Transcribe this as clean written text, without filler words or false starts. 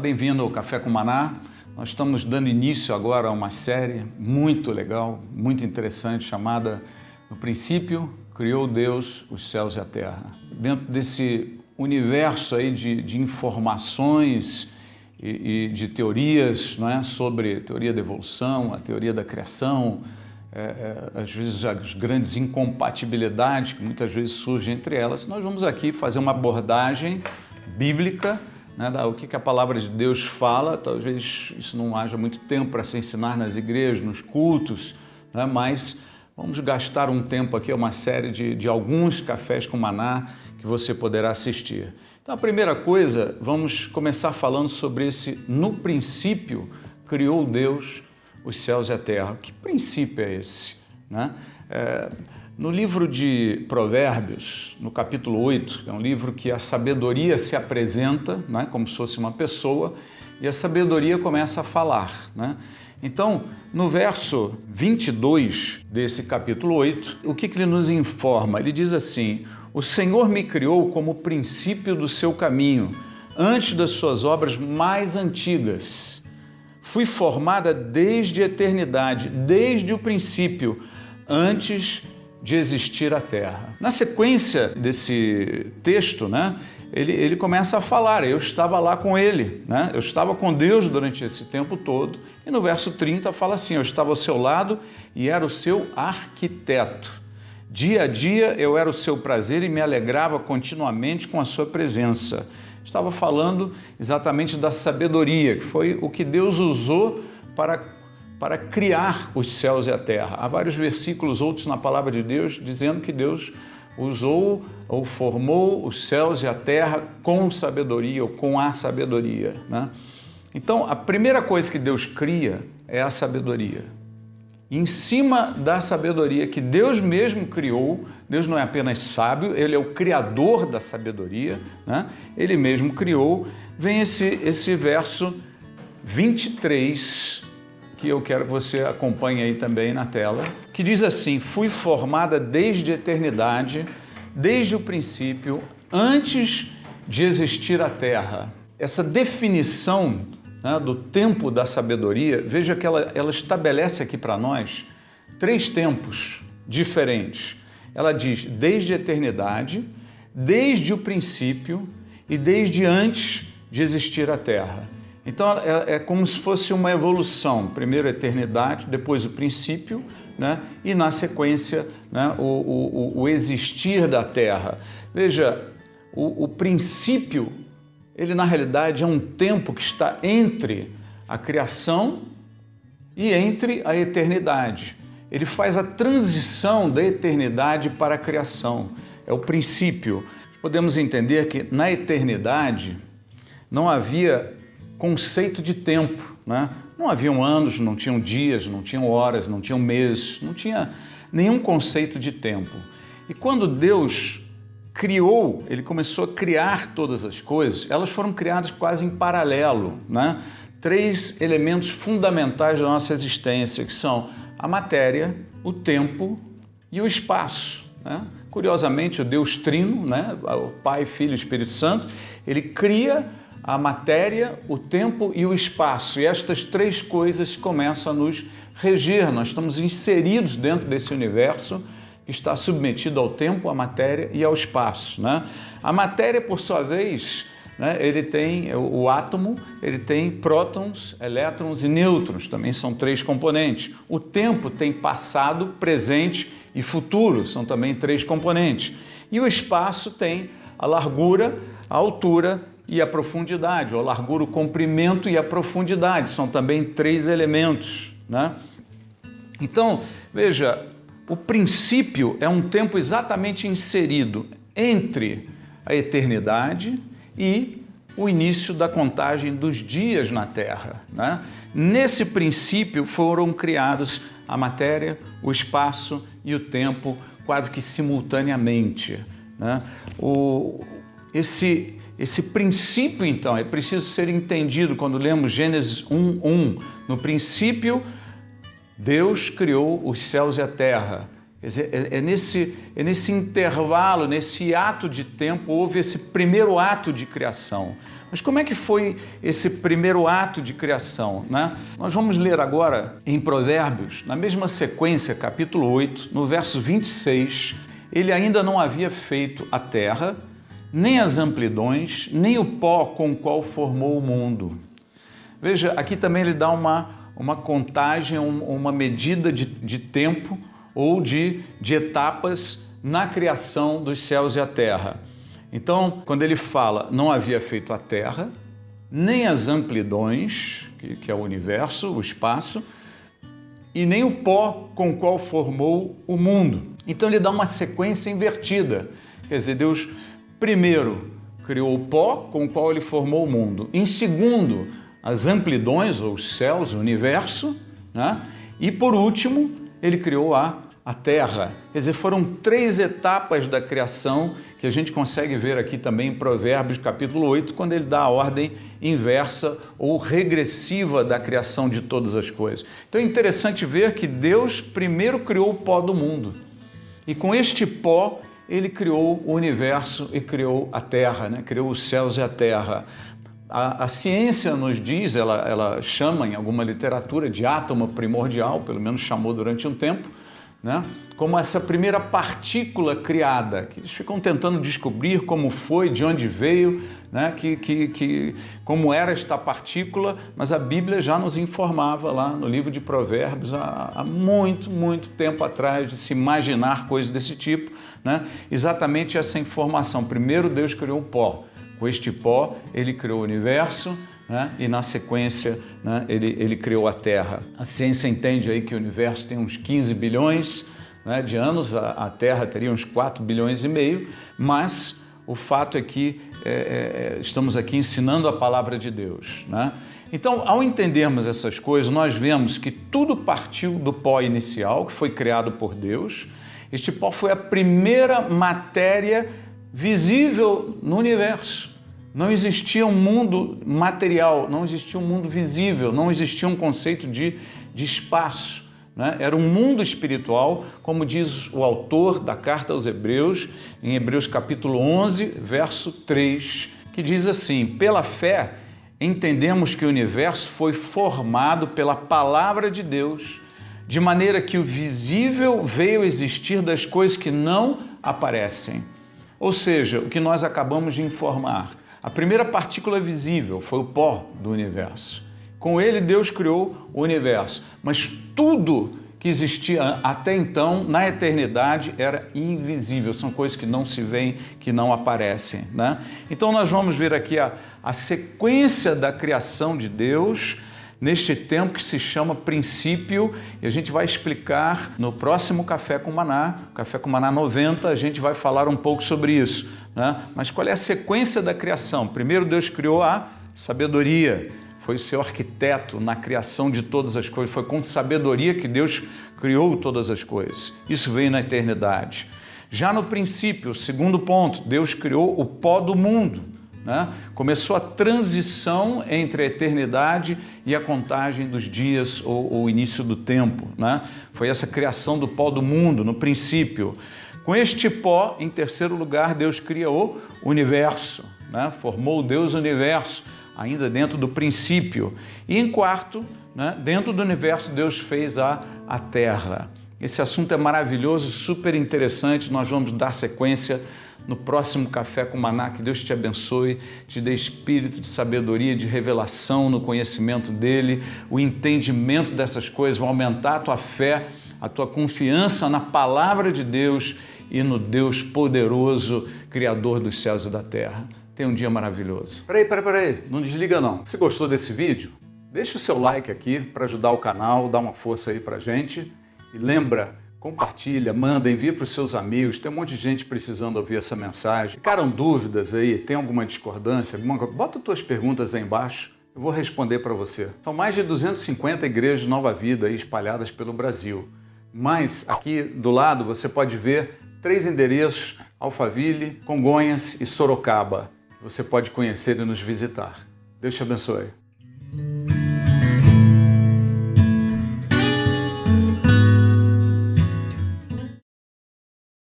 bem-vindo ao Café com Maná. Nós estamos dando início agora a uma série muito legal, muito interessante, chamada No Princípio Criou Deus os Céus e a Terra. Dentro desse universo aí de informações e de teorias, não é? Sobre a teoria da evolução, a teoria da criação, às vezes as grandes incompatibilidades que muitas vezes surgem entre elas, nós vamos aqui fazer uma abordagem bíblica, né, o que a palavra de Deus fala. Talvez isso não haja muito tempo para se ensinar nas igrejas, nos cultos, né, mas vamos gastar um tempo aqui, uma série de alguns cafés com maná que você poderá assistir. Então, a primeira coisa, vamos começar falando sobre esse no princípio criou Deus os céus e a terra. Que princípio é esse, né? No livro de Provérbios, no capítulo 8, é um livro que a sabedoria se apresenta, né, como se fosse uma pessoa, e a sabedoria começa a falar, né? Então, no verso 22 desse capítulo 8, o que ele nos informa? Ele diz assim: o Senhor me criou como princípio do seu caminho, antes das suas obras mais antigas. Fui formada desde a eternidade, desde o princípio, antes de existir a terra. Na sequência desse texto, né, ele começa a falar: eu estava lá com ele, né? Eu estava com Deus durante esse tempo todo. E no verso 30 fala assim: eu estava ao seu lado e era o seu arquiteto. Dia a dia eu era o seu prazer e me alegrava continuamente com a sua presença. Estava falando exatamente da sabedoria, que foi o que Deus usou para criar os céus e a terra. Há vários versículos, outros na palavra de Deus, dizendo que Deus usou ou formou os céus e a terra com sabedoria ou com a sabedoria, né? Então, a primeira coisa que Deus cria é a sabedoria. Em cima da sabedoria que Deus mesmo criou, Deus não é apenas sábio, Ele é o criador da sabedoria, né? Ele mesmo criou. Vem esse verso 23, que eu quero que você acompanhe aí também na tela, que diz assim: fui formada desde a eternidade, desde o princípio, antes de existir a terra. Essa definição, né, do tempo da sabedoria, veja que ela estabelece aqui para nós 3 tempos diferentes. Ela diz desde a eternidade, desde o princípio e desde antes de existir a terra. Então é como se fosse uma evolução: primeiro a eternidade, depois o princípio, né, e na sequência, né, o existir da terra. Veja, o princípio, ele na realidade é um tempo que está entre a criação e entre a eternidade. Ele faz a transição da eternidade para a criação. É o princípio. Podemos entender que na eternidade não havia conceito de tempo, né? Não haviam anos, não tinham dias, não tinham horas, não tinham meses, não tinha nenhum conceito de tempo. E quando Deus criou, Ele começou a criar todas as coisas, elas foram criadas quase em paralelo, né? 3 elementos fundamentais da nossa existência, que são a matéria, o tempo e o espaço, né? Curiosamente, o Deus Trino, né, o Pai, Filho e Espírito Santo, Ele cria a matéria, o tempo e o espaço. E estas 3 coisas começam a nos reger. Nós estamos inseridos dentro desse universo que está submetido ao tempo, à matéria e ao espaço, né? A matéria, por sua vez, né, ele tem o átomo, ele tem prótons, elétrons e nêutrons, também são 3 componentes. O tempo tem passado, presente e futuro, são também 3 componentes. E o espaço tem a largura, a altura e a profundidade, ou a largura, o comprimento e a profundidade, são também 3 elementos, né? Então, veja, o princípio é um tempo exatamente inserido entre a eternidade e o início da contagem dos dias na Terra, né? Nesse princípio foram criados a matéria, o espaço e o tempo quase que simultaneamente, né? Esse princípio, então, é preciso ser entendido quando lemos Gênesis 1:1. No princípio, Deus criou os céus e a terra. Quer dizer, é nesse intervalo, nesse hiato de tempo, houve esse primeiro ato de criação. Mas como é que foi esse primeiro ato de criação, né? Nós vamos ler agora em Provérbios, na mesma sequência, capítulo 8, no verso 26, ele ainda não havia feito a terra, nem as amplidões, nem o pó com o qual formou o mundo. Veja, aqui também ele dá uma contagem, uma medida de tempo ou de etapas na criação dos céus e a terra. Então, quando ele fala não havia feito a terra, nem as amplidões, que é o universo, o espaço, e nem o pó com o qual formou o mundo. Então ele dá uma sequência invertida. Quer dizer, Deus primeiro criou o pó com o qual ele formou o mundo. Em segundo, as amplidões, ou os céus, o universo, né? E por último, ele criou a terra. Quer dizer, foram 3 etapas da criação que a gente consegue ver aqui também em Provérbios capítulo 8, quando ele dá a ordem inversa ou regressiva da criação de todas as coisas. Então é interessante ver que Deus primeiro criou o pó do mundo. E com este pó, ele criou o universo e criou a terra, né? Criou os céus e a terra. A ciência nos diz, ela chama em alguma literatura de átomo primordial, pelo menos chamou durante um tempo, né? Como essa primeira partícula criada, que eles ficam tentando descobrir como foi, de onde veio, né? Como era esta partícula, mas a Bíblia já nos informava lá no livro de Provérbios há muito tempo atrás de se imaginar coisas desse tipo, né? Exatamente essa informação. Primeiro Deus criou o pó. Com este pó, ele criou o universo, né? E na sequência, né, ele criou a Terra. A ciência entende aí que o universo tem uns 15 bilhões, né, de anos, a Terra teria uns 4 bilhões e meio, mas o fato é que estamos aqui ensinando a palavra de Deus, né? Então, ao entendermos essas coisas, nós vemos que tudo partiu do pó inicial, que foi criado por Deus. Este pó foi a primeira matéria visível no universo. Não existia um mundo material, não existia um mundo visível, não existia um conceito de espaço, né? Era um mundo espiritual, como diz o autor da carta aos Hebreus, em Hebreus capítulo 11, verso 3, que diz assim: pela fé entendemos que o universo foi formado pela palavra de Deus, de maneira que o visível veio existir das coisas que não aparecem. Ou seja, o que nós acabamos de informar. A primeira partícula visível foi o pó do universo. Com ele, Deus criou o universo. Mas tudo que existia até então, na eternidade, era invisível. São coisas que não se veem, que não aparecem, né? Então, nós vamos ver aqui a sequência da criação de Deus neste tempo que se chama princípio, e a gente vai explicar no próximo Café com Maná, Café com Maná 90, a gente vai falar um pouco sobre isso, né? Mas qual é a sequência da criação? Primeiro Deus criou a sabedoria, foi o seu arquiteto na criação de todas as coisas, foi com sabedoria que Deus criou todas as coisas. Isso veio na eternidade. Já no princípio, o segundo ponto, Deus criou o pó do mundo, né? Começou a transição entre a eternidade e a contagem dos dias ou o início do tempo, né? Foi essa criação do pó do mundo, no princípio. Com este pó, em terceiro lugar, Deus criou o universo, né? Formou Deus o universo, ainda dentro do princípio. E em quarto, né, dentro do universo, Deus fez a terra. Esse assunto é maravilhoso, super interessante, nós vamos dar sequência no próximo Café com Maná. Que Deus te abençoe, te dê espírito de sabedoria, de revelação no conhecimento dEle, o entendimento dessas coisas, vai aumentar a tua fé, a tua confiança na palavra de Deus e no Deus poderoso, Criador dos céus e da terra. Tenha um dia maravilhoso. Peraí, não desliga não. Se gostou desse vídeo, deixa o seu like aqui para ajudar o canal, dá uma força aí pra gente. E lembra, compartilha, manda, envia para os seus amigos, tem um monte de gente precisando ouvir essa mensagem. Ficaram dúvidas aí, tem alguma discordância? Bota tuas perguntas aí embaixo, eu vou responder para você. São mais de 250 igrejas de Nova Vida aí espalhadas pelo Brasil. Mas aqui do lado você pode ver 3 endereços: Alphaville, Congonhas e Sorocaba. Você pode conhecer e nos visitar. Deus te abençoe.